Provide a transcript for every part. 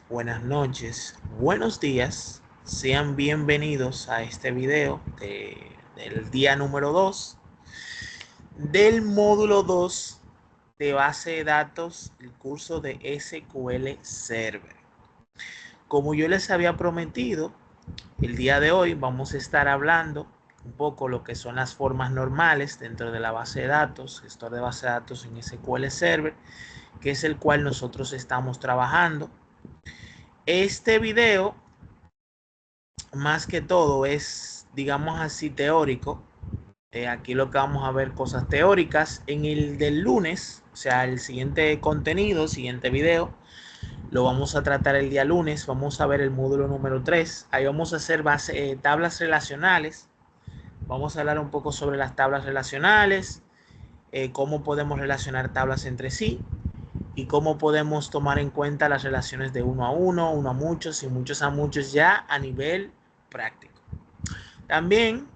buenas noches, buenos días. Sean bienvenidos a este video del día número 2 del módulo 2 de base de datos, el curso de SQL Server. Como yo les había prometido, el día de hoy vamos a estar hablando un poco lo que son las formas normales dentro de la base de datos, gestor de base de datos en SQL Server, que es el cual nosotros estamos trabajando. Este video, más que todo, es, digamos así, teórico. Aquí lo que vamos a ver cosas teóricas. En el del lunes, o sea, el siguiente contenido, siguiente video, lo vamos a tratar el día lunes. Vamos a ver el módulo número 3. Ahí vamos a hacer tablas relacionales. Vamos a hablar un poco sobre las tablas relacionales, cómo podemos relacionar tablas entre sí y cómo podemos tomar en cuenta las relaciones de uno a uno, uno a muchos y muchos a muchos ya a nivel práctico. También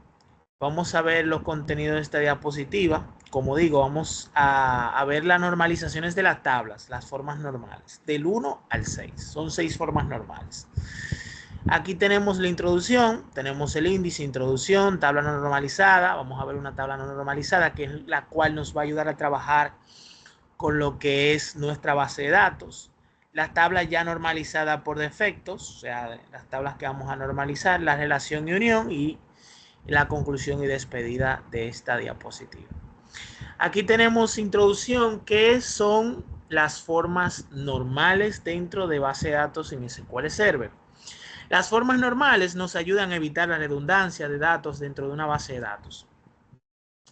vamos a ver los contenidos de esta diapositiva. Como digo, vamos a ver las normalizaciones de las tablas, las formas normales, del 1 al 6. Son 6 formas normales. Aquí tenemos la introducción, tenemos el índice, introducción, tabla no normalizada. Vamos a ver una tabla no normalizada, que es la cual nos va a ayudar a trabajar con lo que es nuestra base de datos. Las tablas ya normalizadas por defectos, o sea, las tablas que vamos a normalizar, la relación y unión y la conclusión y despedida de esta diapositiva. Aquí tenemos introducción, que son las formas normales dentro de base de datos en SQL Server. Las formas normales nos ayudan a evitar la redundancia de datos dentro de una base de datos.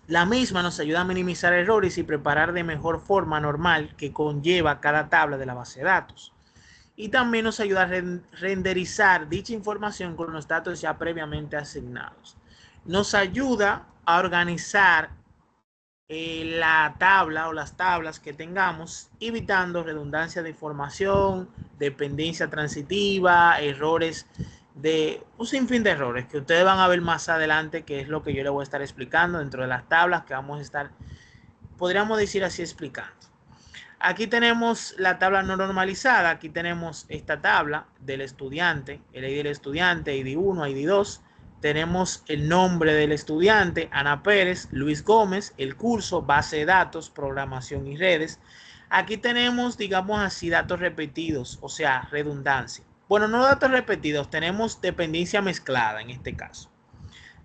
La misma nos ayuda a minimizar errores y preparar de mejor forma normal que conlleva cada tabla de la base de datos. Y también nos ayuda a renderizar dicha información con los datos ya previamente asignados. Nos ayuda a organizar la tabla o las tablas que tengamos, evitando redundancia de información, dependencia transitiva, errores de un sinfín de errores que ustedes van a ver más adelante, que es lo que yo les voy a estar explicando dentro de las tablas que vamos a estar, podríamos decir así, explicando. Aquí tenemos la tabla no normalizada. Aquí tenemos esta tabla del estudiante, el ID del estudiante, ID1, ID2. Tenemos el nombre del estudiante, Ana Pérez, Luis Gómez, el curso, base de datos, programación y redes. Aquí tenemos, digamos así, datos repetidos, o sea, redundancia. Bueno, no datos repetidos, tenemos dependencia mezclada en este caso.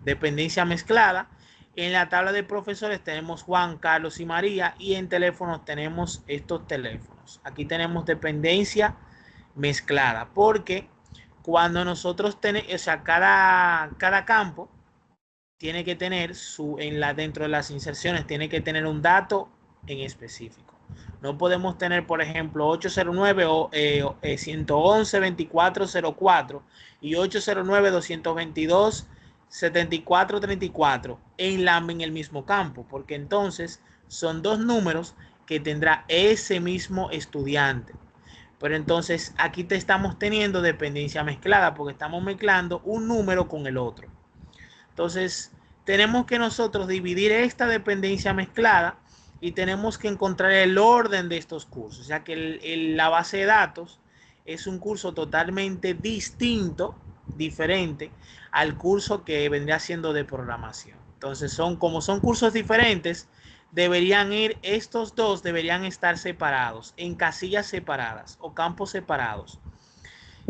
Dependencia mezclada. En la tabla de profesores tenemos Juan, Carlos y María, y en teléfonos tenemos estos teléfonos. Aquí tenemos dependencia mezclada, porque cuando nosotros tenemos, o sea, cada campo tiene que tener dentro de las inserciones, tiene que tener un dato en específico. No podemos tener, por ejemplo, 809 o 111 2404 y 809 222 7434 en el mismo campo, porque entonces son dos números que tendrá ese mismo estudiante. Pero entonces aquí te estamos teniendo dependencia mezclada, porque estamos mezclando un número con el otro. Entonces tenemos que nosotros dividir esta dependencia mezclada y tenemos que encontrar el orden de estos cursos. O sea que la base de datos es un curso totalmente distinto, diferente al curso que vendría siendo de programación. Entonces, como son cursos diferentes, estos dos deberían estar separados, en casillas separadas o campos separados.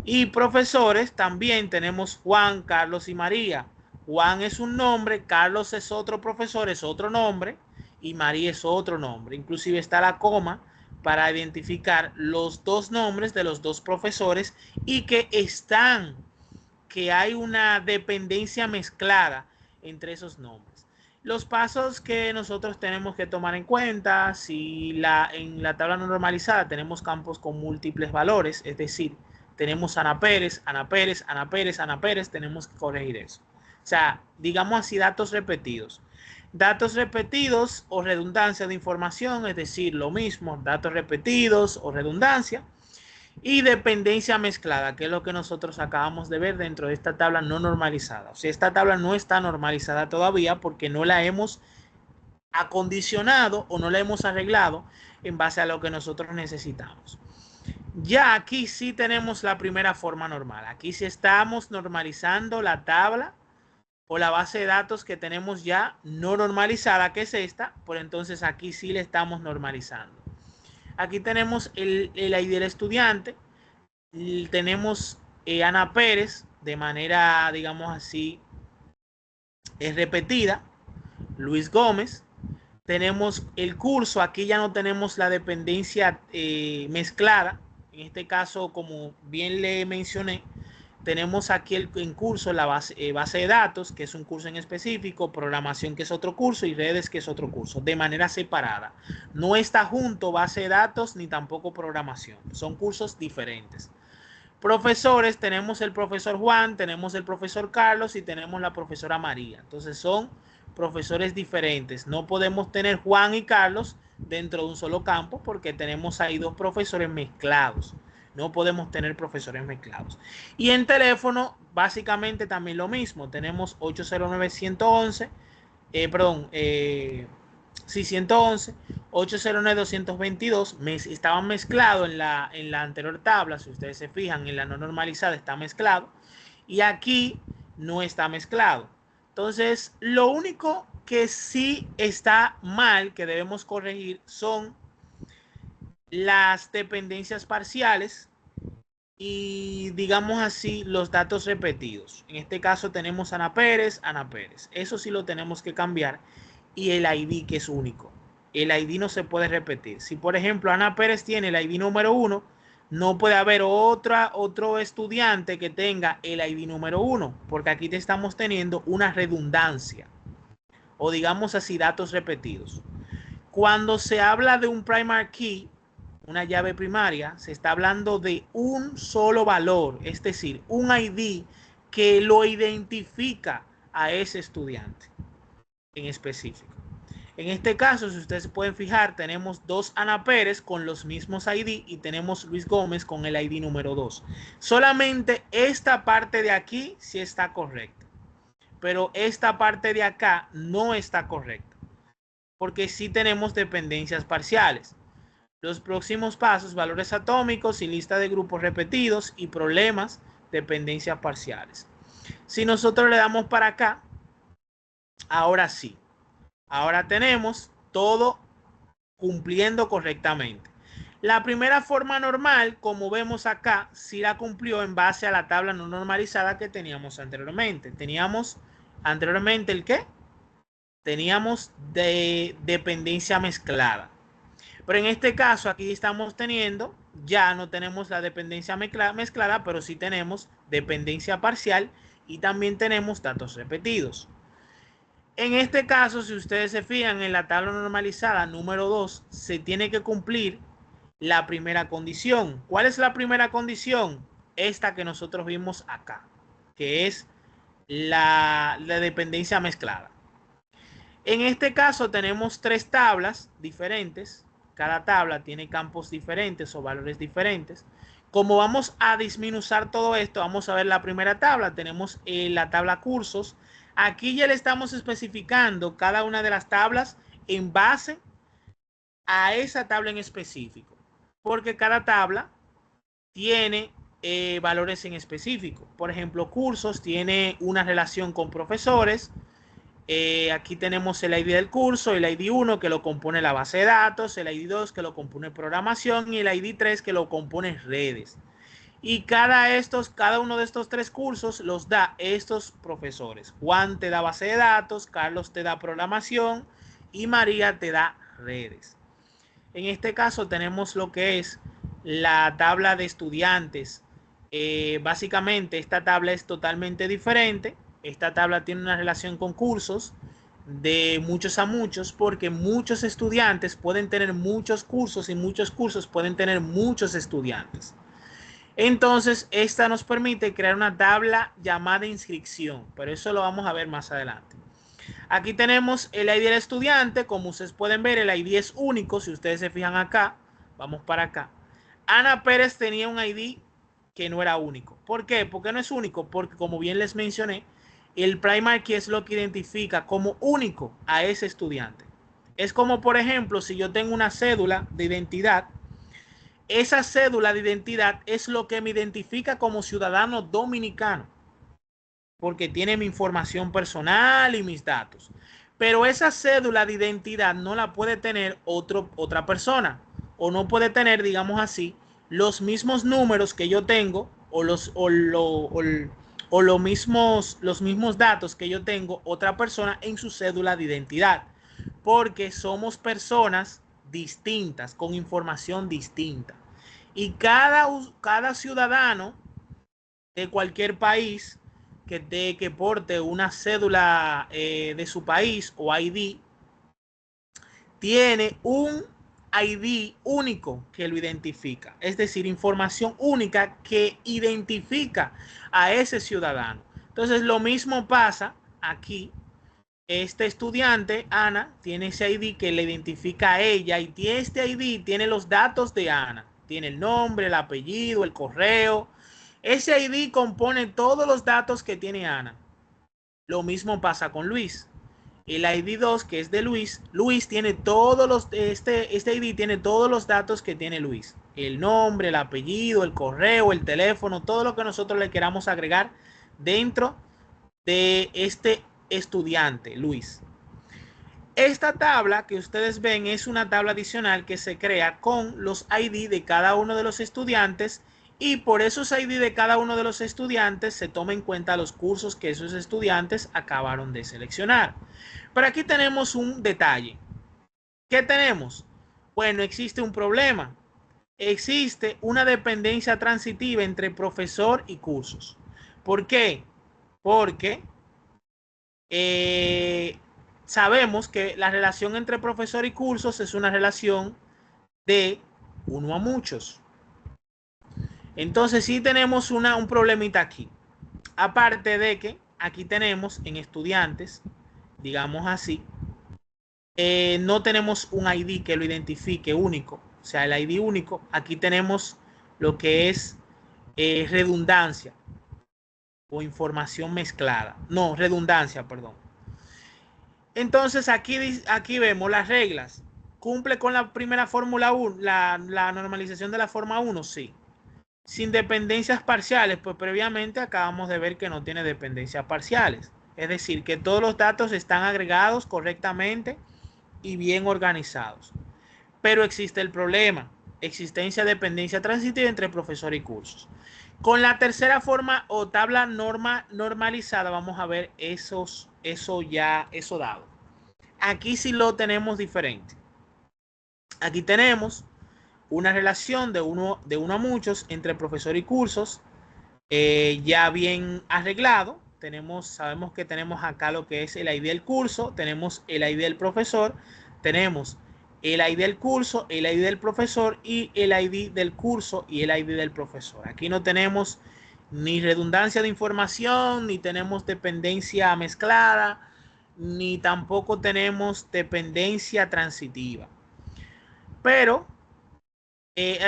Y profesores también tenemos Juan, Carlos y María. Juan es un nombre, Carlos es otro profesor, es otro nombre, y María es otro nombre. Inclusive está la coma para identificar los dos nombres de los dos profesores y que hay una dependencia mezclada entre esos nombres. Los pasos que nosotros tenemos que tomar en cuenta, si en la tabla no normalizada tenemos campos con múltiples valores, es decir, tenemos Ana Pérez, Ana Pérez, Ana Pérez, Ana Pérez, tenemos que corregir eso. O sea, digamos así, datos repetidos. Datos repetidos o redundancia de información, es decir, lo mismo, datos repetidos o redundancia. Y dependencia mezclada, que es lo que nosotros acabamos de ver dentro de esta tabla no normalizada. O sea, esta tabla no está normalizada todavía porque no la hemos acondicionado o no la hemos arreglado en base a lo que nosotros necesitamos. Ya aquí sí tenemos la primera forma normal. Aquí sí estamos normalizando la tabla o la base de datos que tenemos ya no normalizada, que es esta, por entonces aquí sí le estamos normalizando. Aquí tenemos el ID del estudiante, tenemos Ana Pérez de manera, digamos así, repetida, Luis Gómez, tenemos el curso, aquí ya no tenemos la dependencia mezclada, en este caso, como bien le mencioné, tenemos aquí en curso la base de datos, que es un curso en específico, programación, que es otro curso, y redes, que es otro curso, de manera separada. No está junto base de datos ni tampoco programación, son cursos diferentes. Profesores, tenemos el profesor Juan, tenemos el profesor Carlos y tenemos la profesora María. Entonces son profesores diferentes. No podemos tener Juan y Carlos dentro de un solo campo porque tenemos ahí dos profesores mezclados. No podemos tener profesores mezclados. Y en teléfono, básicamente también lo mismo. Tenemos 809-111, perdón, sí, 111, 809-222, estaban mezclados en la anterior tabla. Si ustedes se fijan, en la no normalizada está mezclado. Y aquí no está mezclado. Entonces, lo único que sí está mal, que debemos corregir, son las dependencias parciales y, digamos así, los datos repetidos. En este caso tenemos Ana Pérez, Ana Pérez. Eso sí lo tenemos que cambiar. Y el ID, que es único. El ID no se puede repetir. Si, por ejemplo, Ana Pérez tiene el ID número 1, no puede haber otro estudiante que tenga el ID número 1, porque aquí te estamos teniendo una redundancia, o digamos así, datos repetidos. Cuando se habla de un primary key, una llave primaria, se está hablando de un solo valor, es decir, un ID que lo identifica a ese estudiante en específico. En este caso, si ustedes se pueden fijar, tenemos dos Ana Pérez con los mismos ID y tenemos Luis Gómez con el ID número 2. Solamente esta parte de aquí sí está correcta, pero esta parte de acá no está correcta, porque sí tenemos dependencias parciales. Los próximos pasos, valores atómicos y lista de grupos repetidos y problemas, dependencias parciales. Si nosotros le damos para acá, ahora sí. Ahora tenemos todo cumpliendo correctamente. La primera forma normal, como vemos acá, sí la cumplió en base a la tabla no normalizada que teníamos anteriormente. Teníamos anteriormente el ¿qué? Teníamos de dependencia mezclada. Pero en este caso aquí estamos teniendo, ya no tenemos la dependencia mezclada, pero sí tenemos dependencia parcial y también tenemos datos repetidos. En este caso, si ustedes se fijan en la tabla normalizada número 2, se tiene que cumplir la primera condición. ¿Cuál es la primera condición? Esta que nosotros vimos acá, que es la dependencia mezclada. En este caso tenemos tres tablas diferentes. Cada tabla tiene campos diferentes o valores diferentes. Como vamos a disminuzar todo esto, vamos a ver la primera tabla. Tenemos la tabla cursos. Aquí ya le estamos especificando cada una de las tablas en base a esa tabla en específico, porque cada tabla tiene valores en específico. Por ejemplo, cursos tiene una relación con profesores. Aquí tenemos el ID del curso, el ID 1 que lo compone la base de datos, el ID 2 que lo compone programación y el ID 3 que lo compone redes. Y cada uno de estos tres cursos los da estos profesores. Juan te da base de datos, Carlos te da programación y María te da redes. En este caso tenemos lo que es la tabla de estudiantes. Básicamente esta tabla es totalmente diferente. Esta tabla tiene una relación con cursos de muchos a muchos, porque muchos estudiantes pueden tener muchos cursos y muchos cursos pueden tener muchos estudiantes. Entonces, esta nos permite crear una tabla llamada inscripción, pero eso lo vamos a ver más adelante. Aquí tenemos el ID del estudiante. Como ustedes pueden ver, el ID es único. Si ustedes se fijan acá, vamos para acá. Ana Pérez tenía un ID que no era único. ¿Por qué? ¿Por qué no es único? Porque, como bien les mencioné, el primary key es lo que identifica como único a ese estudiante. Es como, por ejemplo, si yo tengo una cédula de identidad esa cédula de identidad es lo que me identifica como ciudadano dominicano, porque tiene mi información personal y mis datos. Pero esa cédula de identidad no la puede tener otra persona, o no puede tener, digamos así, los mismos números que yo tengo, los mismos datos que yo tengo otra persona en su cédula de identidad, porque somos personas distintas, con información distinta. Y cada ciudadano de cualquier país que porte una cédula de su país o ID, tiene un ID único que lo identifica, es decir, información única que identifica a ese ciudadano. Entonces, lo mismo pasa aquí. Este estudiante, Ana, tiene ese ID que le identifica a ella, y este ID tiene los datos de Ana. Tiene el nombre, el apellido, el correo. Ese ID compone todos los datos que tiene Ana. Lo mismo pasa con Luis. El ID 2, que es de Luis, Luis tiene todos los, este ID tiene todos los datos que tiene Luis. El nombre, el apellido, el correo, el teléfono, todo lo que nosotros le queramos agregar dentro de este estudiante, Luis. Esta tabla que ustedes ven es una tabla adicional que se crea con los ID de cada uno de los estudiantes, y por esos ID de cada uno de los estudiantes se toma en cuenta los cursos que esos estudiantes acabaron de seleccionar. Pero aquí tenemos un detalle. ¿Qué tenemos? Bueno, existe un problema. Existe una dependencia transitiva entre profesor y cursos. ¿Por qué? Porque sabemos que la relación entre profesor y cursos es una relación de uno a muchos. Entonces sí tenemos un problemita aquí. Aparte de que aquí tenemos en estudiantes, digamos así, no tenemos un ID que lo identifique único. O sea, el ID único. Aquí tenemos lo que es redundancia o información mezclada. No, redundancia, perdón. Entonces aquí vemos las reglas. ¿Cumple con la primera fórmula 1, la normalización de la forma 1? Sí. Sin dependencias parciales, pues previamente acabamos de ver que no tiene dependencias parciales. Es decir, que todos los datos están agregados correctamente y bien organizados. Pero existe el problema: existencia de dependencia transitiva entre profesor y cursos. Con la tercera forma o tabla normalizada vamos a ver eso dado. Aquí sí lo tenemos diferente. Aquí tenemos una relación de uno a muchos entre profesor y cursos, ya bien arreglado. Sabemos que tenemos acá lo que es el ID del curso, tenemos el ID del profesor, tenemos el ID del curso, el ID del profesor y el ID del curso y el ID del profesor. Aquí no tenemos ni redundancia de información, ni tenemos dependencia mezclada, ni tampoco tenemos dependencia transitiva. Pero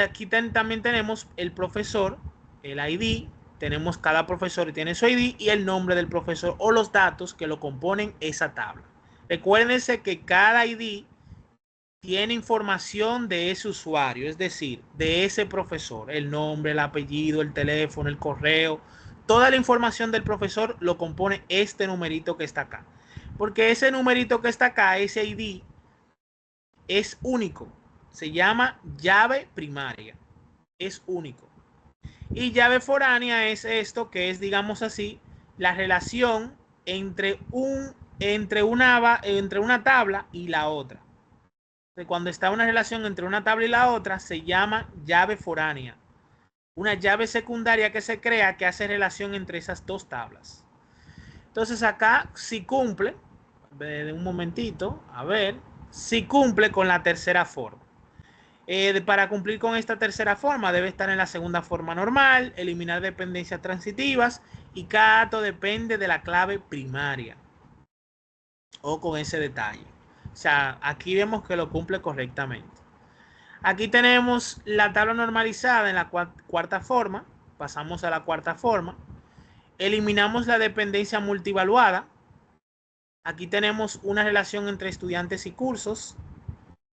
aquí también tenemos el profesor, el ID, tenemos cada profesor y tiene su ID y el nombre del profesor o los datos que lo componen esa tabla. Recuérdense que cada ID tiene información de ese usuario, es decir, de ese profesor, el nombre, el apellido, el teléfono, el correo, toda la información del profesor lo compone este numerito que está acá. Porque ese numerito que está acá, ese ID, es único. Se llama llave primaria. Es único. Y llave foránea es esto que es, digamos así, la relación entre una tabla y la otra. Cuando está una relación entre una tabla y la otra, se llama llave foránea. Una llave secundaria que se crea que hace relación entre esas dos tablas. Entonces acá si cumple, de un momentito, a ver, si cumple con la tercera forma. Para cumplir con esta tercera forma debe estar en la segunda forma normal, eliminar dependencias transitivas, y cada dato depende de la clave primaria. O con ese detalle. O sea, aquí vemos que lo cumple correctamente. Aquí tenemos la tabla normalizada en la cuarta forma. Pasamos a la cuarta forma. Eliminamos la dependencia multivaluada. Aquí tenemos una relación entre estudiantes y cursos,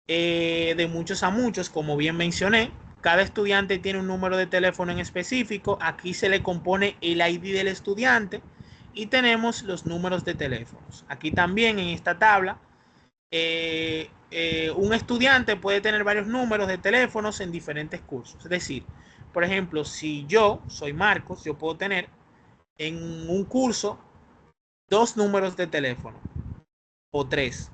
de muchos a muchos, como bien mencioné. Cada estudiante tiene un número de teléfono en específico. Aquí se le compone el ID del estudiante y tenemos los números de teléfonos. Aquí también en esta tabla, un estudiante puede tener varios números de teléfonos en diferentes cursos. Es decir, por ejemplo, si yo soy Marcos, yo puedo tener en un curso 2 números de teléfono o 3.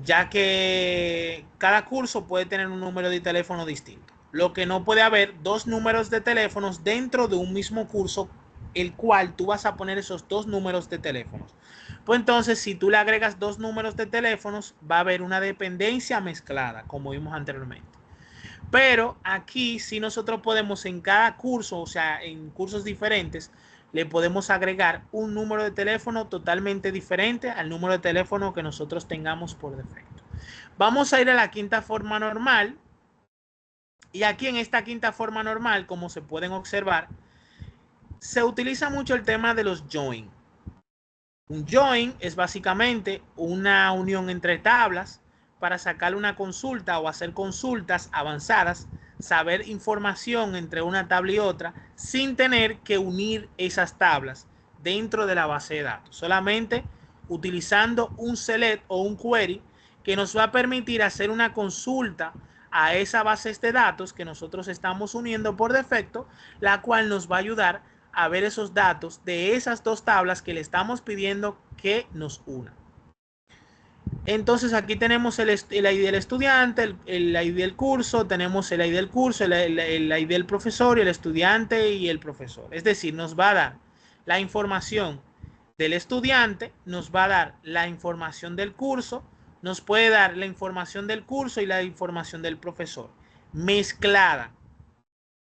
Ya que cada curso puede tener un número de teléfono distinto. Lo que no puede haber 2 números de teléfonos dentro de un mismo curso, el cual tú vas a poner esos 2 números de teléfonos. Pues entonces, si tú le agregas 2 números de teléfonos, va a haber una dependencia mezclada, como vimos anteriormente. Pero aquí sí nosotros podemos en cada curso, o sea, en cursos diferentes, le podemos agregar un número de teléfono totalmente diferente al número de teléfono que nosotros tengamos por defecto. Vamos a ir a la quinta forma normal. Y aquí en esta quinta forma normal, como se pueden observar, se utiliza mucho el tema de los join. Un join es básicamente una unión entre tablas para sacar una consulta o hacer consultas avanzadas, saber información entre una tabla y otra sin tener que unir esas tablas dentro de la base de datos, solamente utilizando un select o un query que nos va a permitir hacer una consulta a esa base de datos que nosotros estamos uniendo por defecto, la cual nos va a ayudar a ver esos datos de esas 2 tablas que le estamos pidiendo que nos unan. Entonces aquí tenemos el ID del estudiante, el ID del curso, tenemos el ID del curso, el ID del profesor y el estudiante y el profesor. Es decir, nos va a dar la información del estudiante, nos va a dar la información del curso, nos puede dar la información del curso y la información del profesor, mezclada.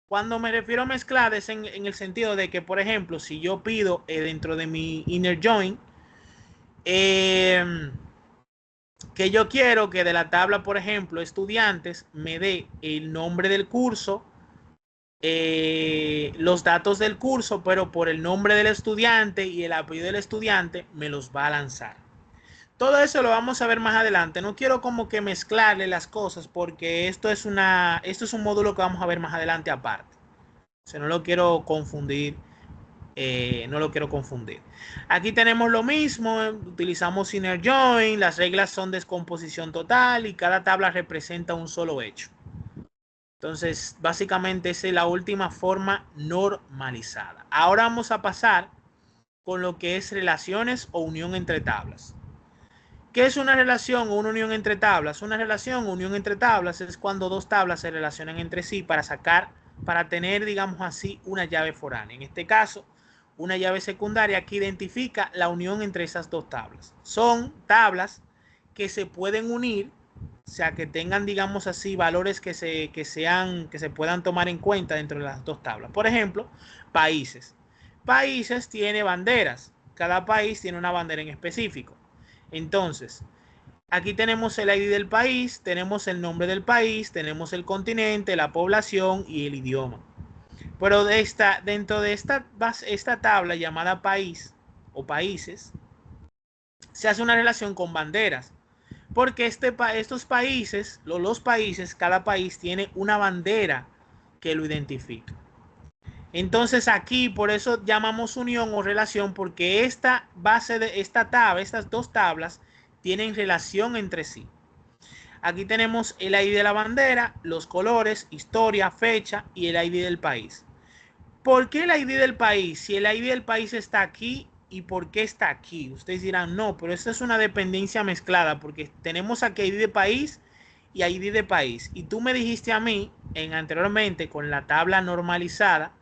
Cuando me refiero a mezclada es en el sentido de que, por ejemplo, si yo pido dentro de mi inner join, que yo quiero que de la tabla, por ejemplo, estudiantes, me dé el nombre del curso, los datos del curso, pero por el nombre del estudiante y el apellido del estudiante, me los va a lanzar. Todo eso lo vamos a ver más adelante. No quiero como que mezclarle las cosas porque esto es un módulo que vamos a ver más adelante aparte. O sea, no lo quiero confundir. No lo quiero confundir. Aquí tenemos lo mismo, utilizamos inner join, las reglas son descomposición total y cada tabla representa un solo hecho. Entonces, básicamente esa es la última forma normalizada. Ahora vamos a pasar con lo que es relaciones o unión entre tablas. ¿Qué es una relación o una unión entre tablas? Una relación o unión entre tablas es cuando 2 tablas se relacionan entre sí para tener, digamos así, una llave foránea. En este caso, una llave secundaria que identifica la unión entre esas 2 tablas. Son tablas que se pueden unir, o sea, que tengan, digamos así, valores que se puedan tomar en cuenta dentro de las 2 tablas. Por ejemplo, países. Países tiene banderas. Cada país tiene una bandera en específico. Entonces, aquí tenemos el ID del país, tenemos el nombre del país, tenemos el continente, la población y el idioma. Pero dentro de esta tabla llamada país o países, se hace una relación con banderas. Porque estos países, los países, cada país tiene una bandera que lo identifica. Entonces aquí por eso llamamos unión o relación, porque esta base de esta tabla, estas 2 tablas tienen relación entre sí. Aquí tenemos el ID de la bandera, los colores, historia, fecha y el ID del país. ¿Por qué el ID del país? Si el ID del país está aquí, ¿y por qué está aquí? Ustedes dirán, no, pero esto es una dependencia mezclada porque tenemos aquí ID de país y ID de país. Y tú me dijiste a mí anteriormente con la tabla normalizada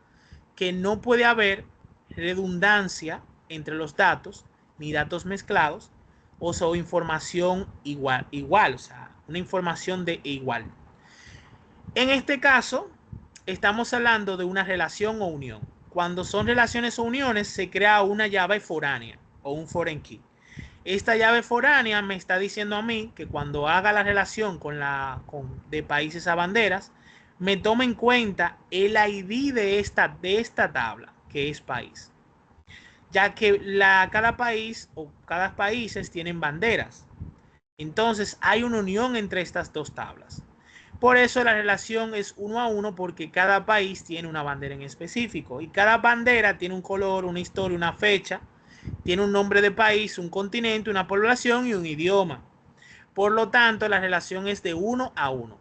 que no puede haber redundancia entre los datos ni datos mezclados o sea, información igual, o sea, una información de igual. En este caso, estamos hablando de una relación o unión. Cuando son relaciones o uniones, se crea una llave foránea o un foreign key. Esta llave foránea me está diciendo a mí que cuando haga la relación de países a banderas, me tome en cuenta el ID de esta tabla, que es país. Ya que cada país o cada países tienen banderas. Entonces hay una unión entre estas 2 tablas. Por eso la relación es 1 a 1 porque cada país tiene una bandera en específico y cada bandera tiene un color, una historia, una fecha, tiene un nombre de país, un continente, una población y un idioma. Por lo tanto, la relación es de 1 a 1.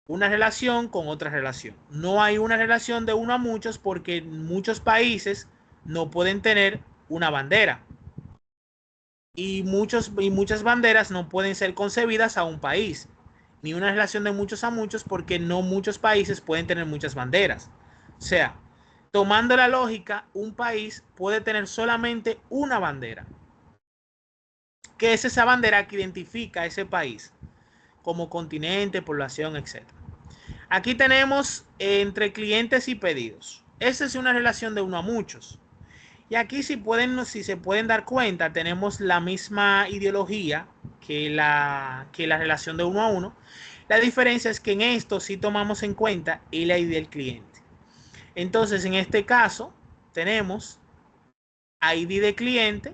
Una relación con otra relación. No hay una relación de 1 a muchos porque muchos países no pueden tener una bandera. Y muchas banderas no pueden ser concebidas a un país. Ni una relación de muchos a muchos porque no muchos países pueden tener muchas banderas. O sea, tomando la lógica, un país puede tener solamente una bandera, que es esa bandera que identifica a ese país como continente, población, etc. Aquí tenemos entre clientes y pedidos. Esa es una relación de 1 a muchos. Y aquí si se pueden dar cuenta, tenemos la misma ideología que la relación de 1 a 1. La diferencia es que en esto sí tomamos en cuenta el ID del cliente. Entonces, en este caso, tenemos ID de cliente.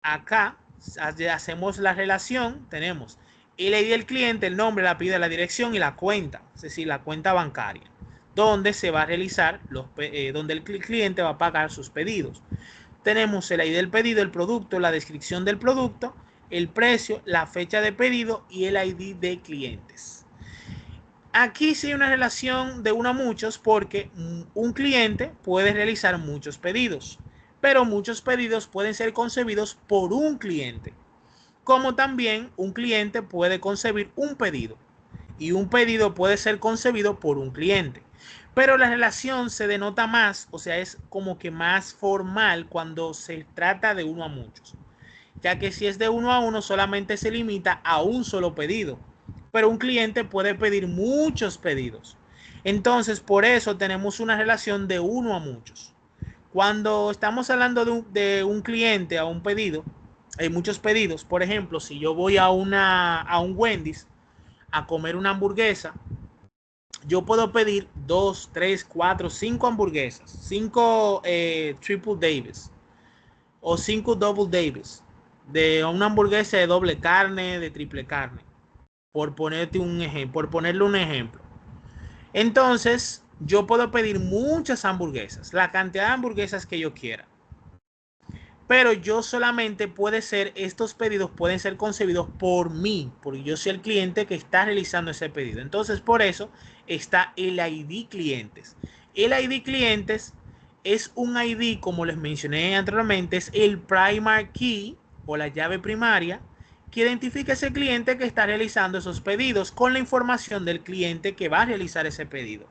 Acá hacemos la relación, tenemos el ID del cliente, el nombre, el apellido, la dirección y la cuenta, es decir, la cuenta bancaria, donde se va a realizar, donde el cliente va a pagar sus pedidos. Tenemos el ID del pedido, el producto, la descripción del producto, el precio, la fecha de pedido y el ID de clientes. Aquí sí hay una relación de 1 a muchos porque un cliente puede realizar muchos pedidos, pero muchos pedidos pueden ser concebidos por un cliente, como también un cliente puede concebir un pedido y un pedido puede ser concebido por un cliente. Pero la relación se denota más, o sea, es como que más formal cuando se trata de 1 a muchos, ya que si es de 1 a 1 solamente se limita a un solo pedido, pero un cliente puede pedir muchos pedidos. Entonces, por eso tenemos una relación de 1 a muchos. Cuando estamos hablando de un cliente a un pedido, hay muchos pedidos. Por ejemplo, si yo voy a un Wendy's a comer una hamburguesa, yo puedo pedir 2, 3, 4, 5 hamburguesas, 5 Triple Davis o 5 Double Davis, de una hamburguesa de doble carne, de triple carne, por ponerle un ejemplo. Entonces, yo puedo pedir muchas hamburguesas, la cantidad de hamburguesas que yo quiera. Pero yo solamente estos pedidos pueden ser concebidos por mí, porque yo soy el cliente que está realizando ese pedido. Entonces, por eso está el ID clientes. El ID clientes es un ID, como les mencioné anteriormente, es el primary key o la llave primaria que identifica ese cliente que está realizando esos pedidos con la información del cliente que va a realizar ese pedido.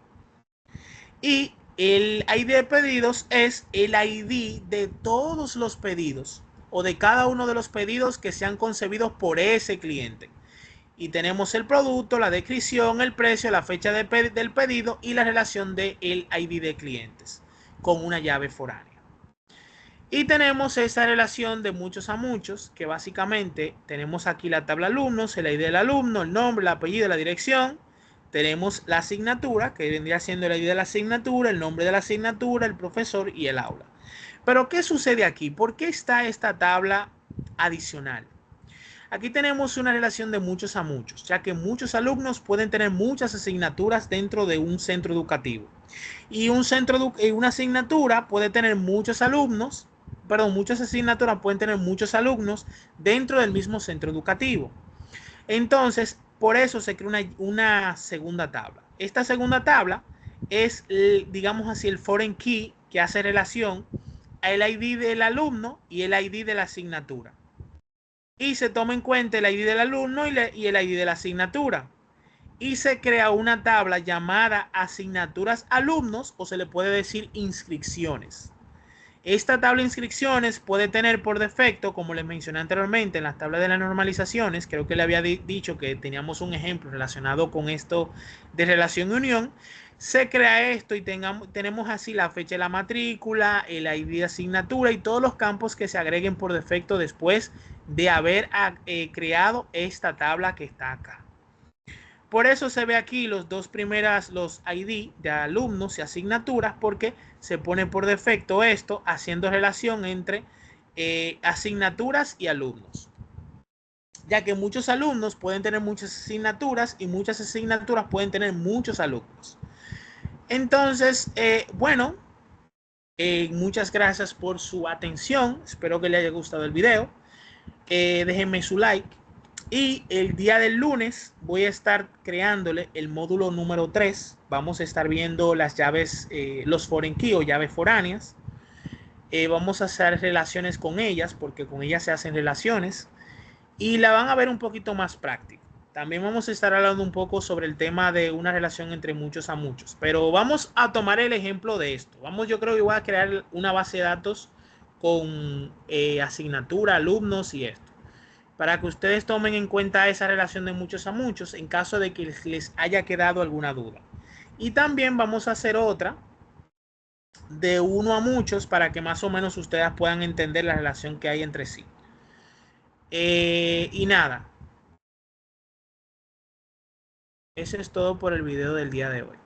Y el ID de pedidos es el ID de todos los pedidos o de cada uno de los pedidos que sean concebidos por ese cliente. Y tenemos el producto, la descripción, el precio, la fecha del pedido y la relación del ID de clientes con una llave foránea. Y tenemos esa relación de muchos a muchos, que básicamente tenemos aquí la tabla alumnos, el ID del alumno, el nombre, el apellido, la dirección. Tenemos la asignatura, que vendría siendo el ID de la asignatura, el nombre de la asignatura, el profesor y el aula. Pero, ¿qué sucede aquí? ¿Por qué está esta tabla adicional? Aquí tenemos una relación de muchos a muchos, ya que muchos alumnos pueden tener muchas asignaturas dentro de un centro educativo. Y una asignatura puede tener muchos alumnos, muchas asignaturas pueden tener muchos alumnos dentro del mismo centro educativo. Entonces, por eso se crea una segunda tabla. Esta segunda tabla es, digamos así, el foreign key que hace relación al ID del alumno y el ID de la asignatura. Y se toma en cuenta el ID del alumno y el ID de la asignatura. Y se crea una tabla llamada asignaturas alumnos, o se le puede decir inscripciones. Esta tabla de inscripciones puede tener por defecto, como les mencioné anteriormente en las tablas de las normalizaciones, creo que le había dicho que teníamos un ejemplo relacionado con esto de relación y unión. Se crea esto y tenemos así la fecha de la matrícula, el ID de asignatura y todos los campos que se agreguen por defecto después de haber creado esta tabla que está acá. Por eso se ve aquí los ID de alumnos y asignaturas, porque se pone por defecto esto haciendo relación entre asignaturas y alumnos. ya que muchos alumnos pueden tener muchas asignaturas y muchas asignaturas pueden tener muchos alumnos. Entonces, bueno, muchas gracias por su atención. Espero que les haya gustado el video. Déjenme su like. Y el día del lunes voy a estar creándole el módulo número 3. Vamos a estar viendo las llaves, los foreign key o llaves foráneas. Vamos a hacer relaciones con ellas porque con ellas se hacen relaciones. Y la van a ver un poquito más práctica. También vamos a estar hablando un poco sobre el tema de una relación entre muchos a muchos. Pero vamos a tomar el ejemplo de esto. Yo creo que voy a crear una base de datos con asignatura, alumnos y esto. Para que ustedes tomen en cuenta esa relación de muchos a muchos en caso de que les haya quedado alguna duda. Y también vamos a hacer otra de uno a muchos para que más o menos ustedes puedan entender la relación que hay entre sí. Y nada, eso es todo por el video del día de hoy.